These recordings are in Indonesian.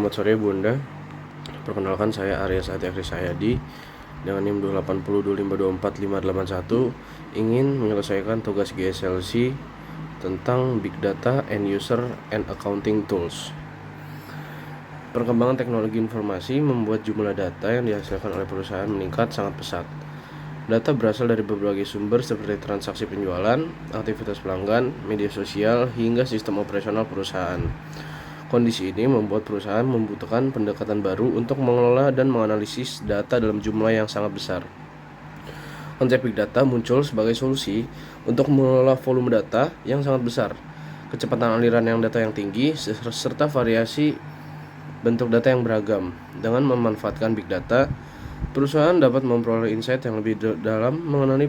Selamat sore Bunda. Perkenalkan saya Arya Satyakri Sayadi dengan NIM 280252451 ingin menyelesaikan tugas GSLC tentang Big Data and User and Accounting Tools. Perkembangan teknologi informasi membuat jumlah data yang dihasilkan oleh perusahaan meningkat sangat pesat. Data berasal dari berbagai sumber seperti transaksi penjualan, aktivitas pelanggan, media sosial, hingga sistem operasional perusahaan. Kondisi ini membuat perusahaan membutuhkan pendekatan baru untuk mengelola dan menganalisis data dalam jumlah yang sangat besar. Konsep Big Data muncul sebagai solusi untuk mengelola volume data yang sangat besar, kecepatan aliran data yang tinggi, serta variasi bentuk data yang beragam. Dengan memanfaatkan Big Data, perusahaan dapat memperoleh insight yang lebih dalam mengenai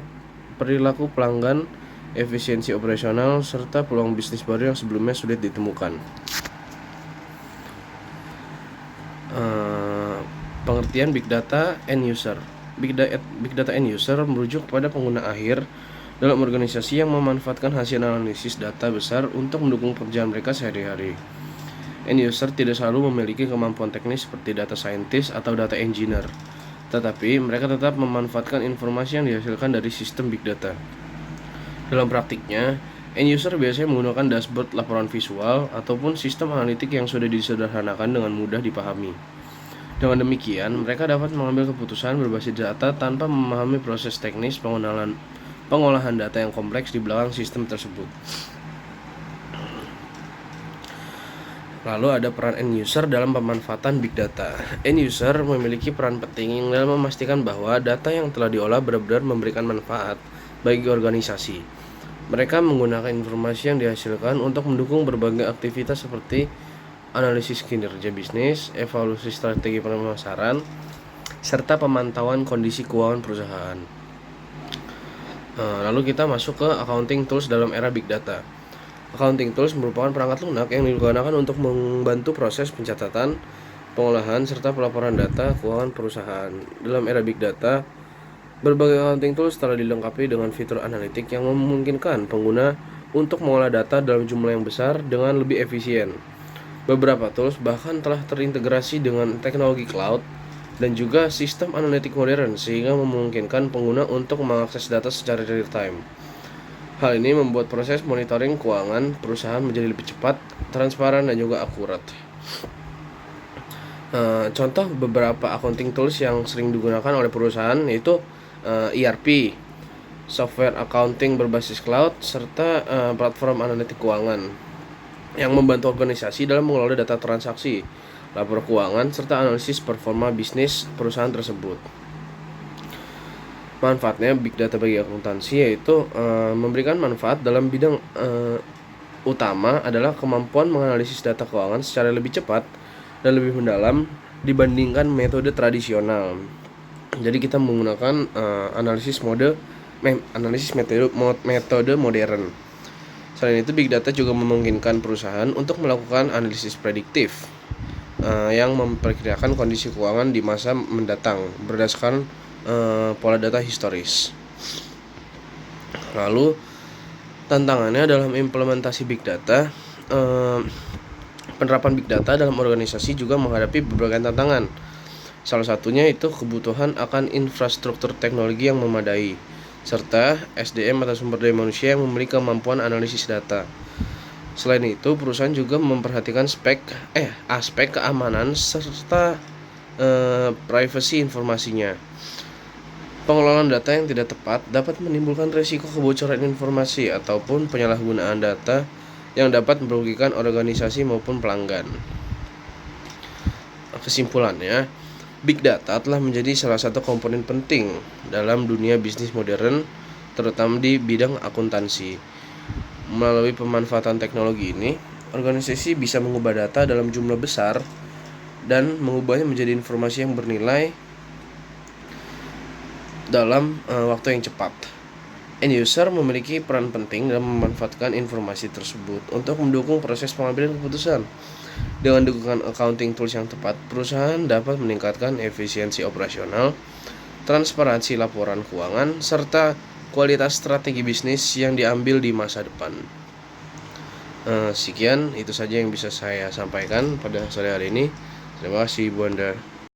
perilaku pelanggan, efisiensi operasional, serta peluang bisnis baru yang sebelumnya sulit ditemukan. Pengertian Big Data and User. Big Data and User merujuk kepada pengguna akhir dalam organisasi yang memanfaatkan hasil analisis data besar untuk mendukung pekerjaan mereka sehari-hari. End user tidak selalu memiliki kemampuan teknis seperti data scientist atau data engineer, tetapi mereka tetap memanfaatkan informasi yang dihasilkan dari sistem Big Data. Dalam praktiknya, end user biasanya menggunakan dashboard, laporan visual, ataupun sistem analitik yang sudah disederhanakan dengan mudah dipahami. Dengan demikian, mereka dapat mengambil keputusan berbasis data tanpa memahami proses teknis pengolahan data yang kompleks di belakang sistem tersebut. Lalu ada peran end user dalam pemanfaatan Big Data. End user memiliki peran penting dalam memastikan bahwa data yang telah diolah benar-benar memberikan manfaat bagi organisasi. Mereka menggunakan informasi yang dihasilkan untuk mendukung berbagai aktivitas seperti analisis kinerja bisnis, evaluasi strategi pemasaran, serta pemantauan kondisi keuangan perusahaan. Lalu kita masuk ke accounting tools dalam era Big Data. Accounting tools merupakan perangkat lunak yang digunakan untuk membantu proses pencatatan, pengolahan, serta pelaporan data keuangan perusahaan. Dalam era Big Data, berbagai accounting tools telah dilengkapi dengan fitur analitik yang memungkinkan pengguna untuk mengolah data dalam jumlah yang besar dengan lebih efisien. Beberapa tools bahkan telah terintegrasi dengan teknologi cloud dan juga sistem analitik modern sehingga memungkinkan pengguna untuk mengakses data secara real time. Hal ini membuat proses monitoring keuangan perusahaan menjadi lebih cepat, transparan, dan juga akurat. Contoh beberapa accounting tools yang sering digunakan oleh perusahaan yaitu ERP, software accounting berbasis cloud, serta platform analitik keuangan yang membantu organisasi dalam mengelola data transaksi, lapor keuangan, serta analisis performa bisnis perusahaan tersebut. Manfaatnya Big Data bagi akuntansi yaitu memberikan manfaat dalam bidang utama adalah kemampuan menganalisis data keuangan secara lebih cepat dan lebih mendalam dibandingkan metode tradisional. Jadi kita menggunakan analisis metode modern. Selain itu, Big Data juga memungkinkan perusahaan untuk melakukan analisis prediktif yang memperkirakan kondisi keuangan di masa mendatang berdasarkan pola data historis. Lalu, tantangannya dalam implementasi Big Data, penerapan Big Data dalam organisasi juga menghadapi berbagai tantangan. Salah satunya itu kebutuhan akan infrastruktur teknologi yang memadai, serta SDM atau sumber daya manusia yang memiliki kemampuan analisis data. Selain itu, perusahaan juga memperhatikan aspek keamanan serta privasi informasinya. Pengelolaan data yang tidak tepat dapat menimbulkan risiko kebocoran informasi ataupun penyalahgunaan data yang dapat merugikan organisasi maupun pelanggan. Kesimpulannya, Big Data telah menjadi salah satu komponen penting dalam dunia bisnis modern, terutama di bidang akuntansi. Melalui pemanfaatan teknologi ini, organisasi bisa mengubah data dalam jumlah besar dan mengubahnya menjadi informasi yang bernilai dalam waktu yang cepat. End user memiliki peran penting dalam memanfaatkan informasi tersebut untuk mendukung proses pengambilan keputusan. Dengan dukungan accounting tools yang tepat, perusahaan dapat meningkatkan efisiensi operasional, transparansi laporan keuangan, serta kualitas strategi bisnis yang diambil di masa depan. Sekian, itu saja yang bisa saya sampaikan pada sore hari ini. Terima kasih Bu Anda.